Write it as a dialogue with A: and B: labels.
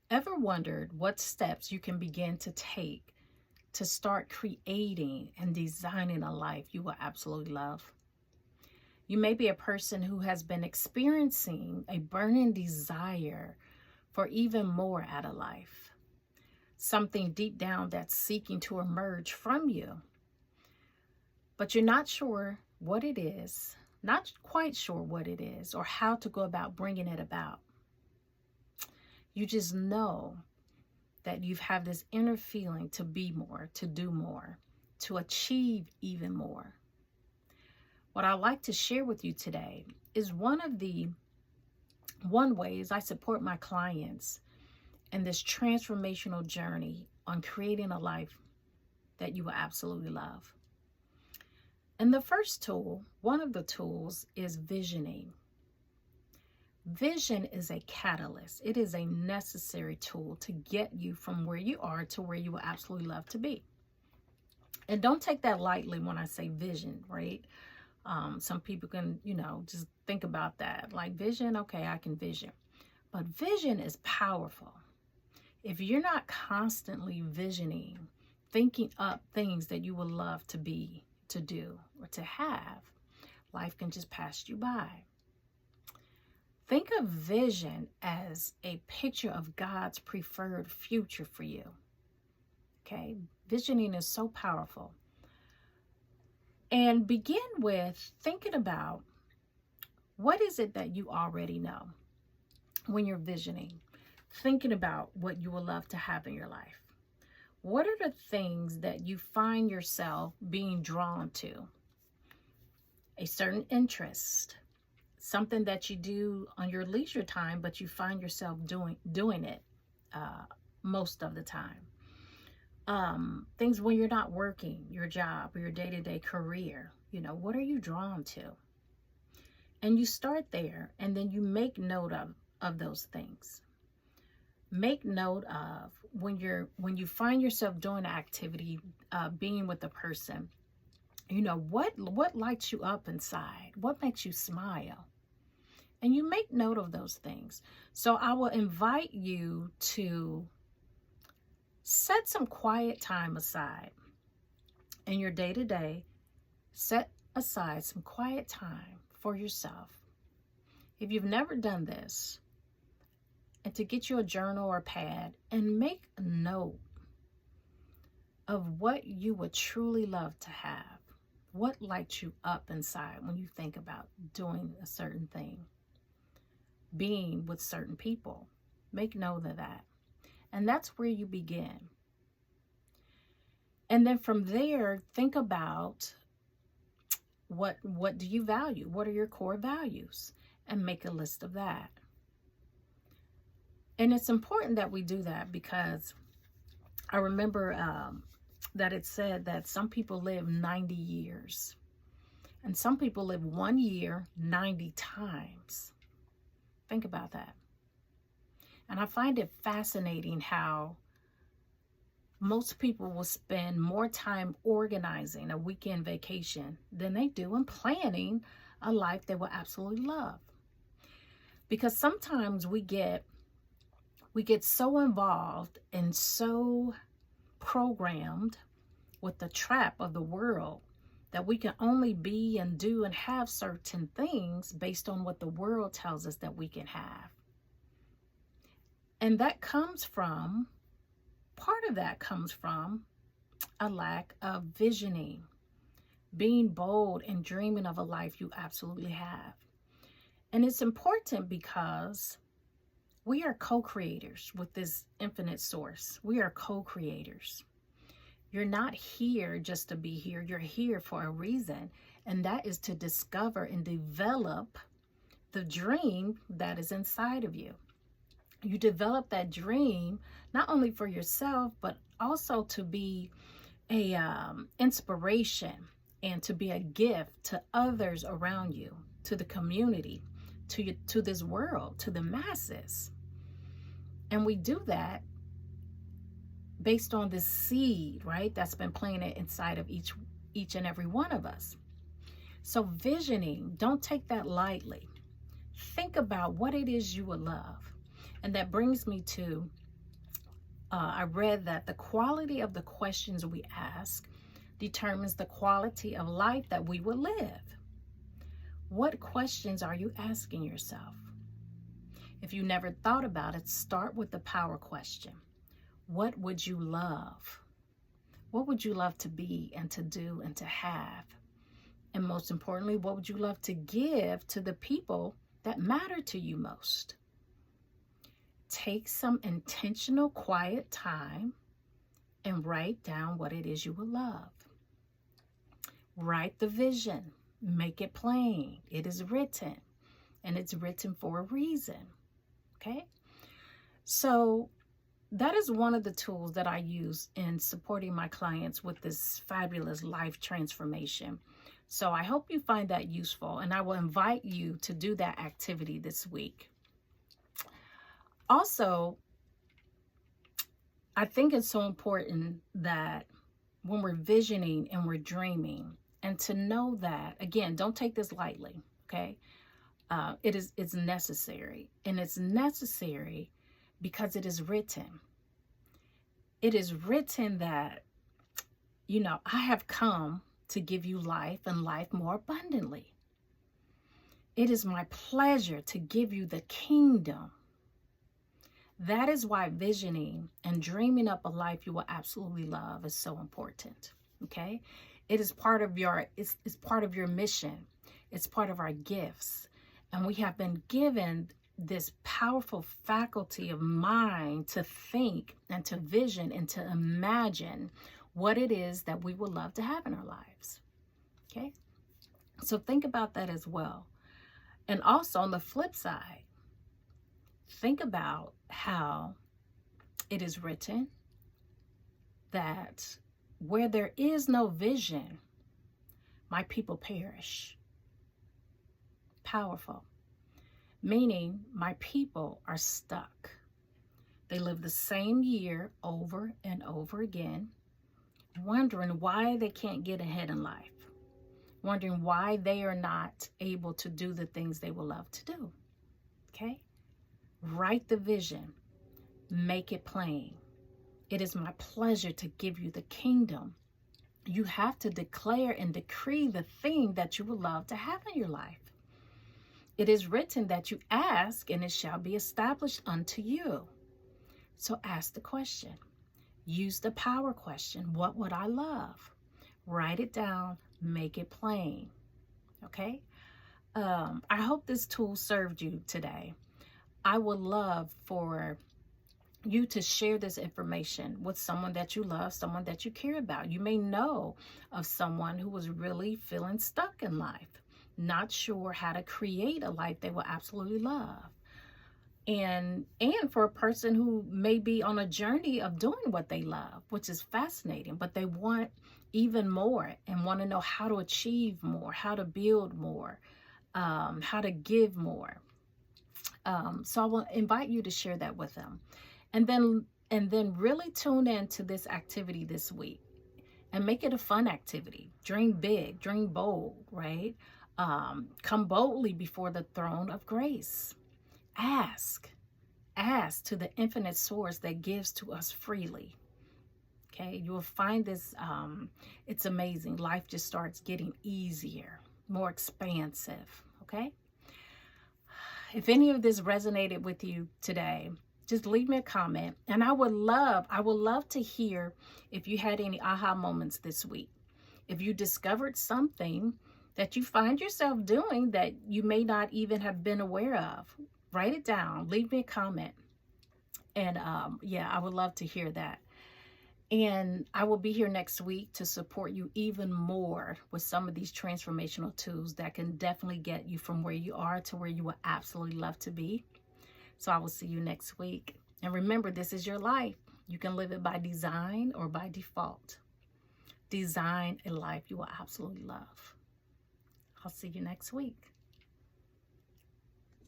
A: Ever wondered what steps you can begin to take to start creating and designing a life you will absolutely love? You may be a person who has been experiencing a burning desire for even more out of life, something deep down that's seeking to emerge from you, but you're not sure what it is, not quite sure what it is, or how to go about bringing it about. You just know that you have this inner feeling to be more, to do more, to achieve even more. What I'd like to share with you today is one ways I support my clients in this transformational journey on creating a life that you will absolutely love. And the first tool, one of the tools, is visioning. Vision is a catalyst. It is a necessary tool to get you from where you are to where you will absolutely love to be. And don't take that lightly when I say vision, right? Some people can, just think about that. Like vision, okay, I can vision. But vision is powerful. If you're not constantly visioning, thinking up things that you would love to be, to do, or to have, life can just pass you by. Think of vision as a picture of God's preferred future for you. Okay? Visioning is so powerful. And begin with thinking about what is it that you already know when you're visioning, thinking about what you would love to have in your life. What are the things that you find yourself being drawn to? A certain interest, something that you do on your leisure time, but you find yourself doing it most of the time. Things when you're not working, your job or your day-to-day career, what are you drawn to? And you start there, and then you make note of those things. Make note of when you find yourself doing an activity, being with a person, what lights you up inside? What makes you smile? And you make note of those things. So I will invite you to set some quiet time aside in your day-to-day. Set aside some quiet time for yourself. If you've never done this, and to get you a journal or pad and make a note of what you would truly love to have. What lights you up inside when you think about doing a certain thing, being with certain people. Make note of that. And that's where you begin. And then from there, think about what do you value? What are your core values? And make a list of that. And it's important that we do that because I remember that it said that some people live 90 years and some people live 1 year 90 times. Think about that. And I find it fascinating how most people will spend more time organizing a weekend vacation than they do in planning a life they will absolutely love. Because sometimes we get so involved and so programmed with the trap of the world that we can only be and do and have certain things based on what the world tells us that we can have. And that comes from, part of that comes from a lack of visioning, being bold and dreaming of a life you absolutely have. And it's important because we are co-creators with this infinite source. We are co-creators. You're not here just to be here. You're here for a reason. And that is to discover and develop the dream that is inside of you. You develop that dream not only for yourself, but also to be a inspiration and to be a gift to others around you, to the community, to this world, to the masses. And we do that based on this seed, right, that's been planted inside of each and every one of us. So visioning, don't take that lightly. Think about what it is you would love. And that brings me to I read that the quality of the questions we ask determines the quality of life that we will live. What questions are you asking yourself? If you never thought about it, start with the power question. What would you love? What would you love to be and to do and to have? And most importantly, what would you love to give to the people that matter to you most? Take some intentional, quiet time and write down what it is you will love. Write the vision. Make it plain. It is written, and it's written for a reason. Okay? So that is one of the tools that I use in supporting my clients with this fabulous life transformation. So I hope you find that useful, and I will invite you to do that activity this week. Also, I think it's so important that when we're visioning and we're dreaming, and to know that, again, don't take this lightly, okay? It's necessary, and it's necessary because it is written. It is written that, I have come to give you life and life more abundantly. It is my pleasure to give you the kingdom. That is why visioning and dreaming up a life you will absolutely love is so important. Okay? It is part of it's part of your mission. It's part of our gifts. And we have been given this powerful faculty of mind to think and to vision and to imagine what it is that we would love to have in our lives. Okay? So think about that as well. And also on the flip side, think about how it is written that where there is no vision, my people perish. Powerful. Meaning my people are stuck. They live the same year over and over again, wondering why they can't get ahead in life, wondering why they are not able to do the things they would love to do. Okay? Write the vision. Make it plain. It is my pleasure to give you the kingdom. You have to declare and decree the thing that you would love to have in your life. It is written that you ask and it shall be established unto you. So ask the question. Use the power question. What would I love? Write it down. Make it plain. Okay? I hope this tool served you today. I would love for you to share this information with someone that you love, someone that you care about. You may know of someone who was really feeling stuck in life, not sure how to create a life they will absolutely love. And for a person who may be on a journey of doing what they love, which is fascinating, but they want even more and want to know how to achieve more, how to build more, how to give more. So I will invite you to share that with them. And then really tune in to this activity this week and make it a fun activity. Dream big, dream bold, right? Come boldly before the throne of grace. Ask to the infinite source that gives to us freely. Okay, you will find this, it's amazing. Life just starts getting easier, more expansive. Okay. If any of this resonated with you today, just leave me a comment. And I would love to hear if you had any aha moments this week. If you discovered something that you find yourself doing that you may not even have been aware of, write it down. Leave me a comment. And I would love to hear that. And I will be here next week to support you even more with some of these transformational tools that can definitely get you from where you are to where you would absolutely love to be. So I will see you next week. And remember, this is your life. You can live it by design or by default. Design a life you will absolutely love. I'll see you next week.